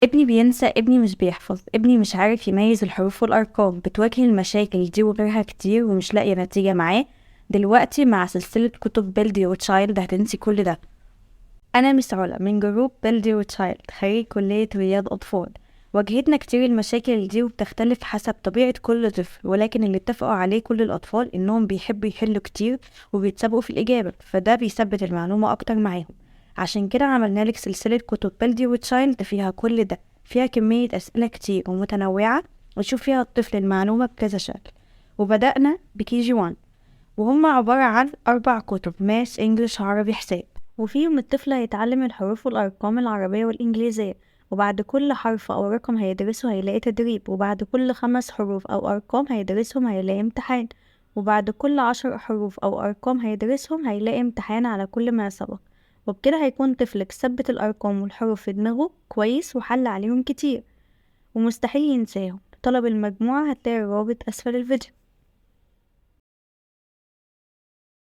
ابني بينسى، ابني مش بيحفظ، ابني مش عارف يميز الحروف والأرقام. بتواجه المشاكل دي وغيرها كتير ومش لاقية نتيجة معاه. دلوقتي مع سلسلة كتب Build Your Child هتنسي كل ده. أنا مس علا من جروب Build Your Child، خريج كلية رياض أطفال. واجهتنا كتير المشاكل دي وبتختلف حسب طبيعة كل طفل، ولكن اللي اتفقوا عليه كل الأطفال إنهم بيحبوا يحلوا كتير وبيتسابقوا في الإجابة، فده بيثبت المعلومة أكتر معاهم. عشان كده عملنا لك سلسلة كتب Build Your Child فيها كل ده، فيها كمية أسئلة كتير ومتنوعة وتشوف فيها الطفل المعلومة بكذا شكل. وبدأنا بكي جي 1، وهم عبارة عن 4 كتب ماس إنجليش عربي حساب، وفيهم الطفل هيتعلم الحروف والأرقام العربية والإنجليزية. وبعد كل حرف أو رقم هيدرسه هيلاقي تدريب، وبعد كل 5 حروف أو أرقام هيدرسهم هيلاقي امتحان، وبعد كل 10 حروف أو أرقام هيدرسهم هيلاقي امتحان على كل ما سبق. وبكده هيكون طفلك ثبت الأرقام والحروف في دماغه كويس وحل عليهم كتير ومستحيل ينساهم. طلب المجموعة هتلاقي الرابط أسفل الفيديو.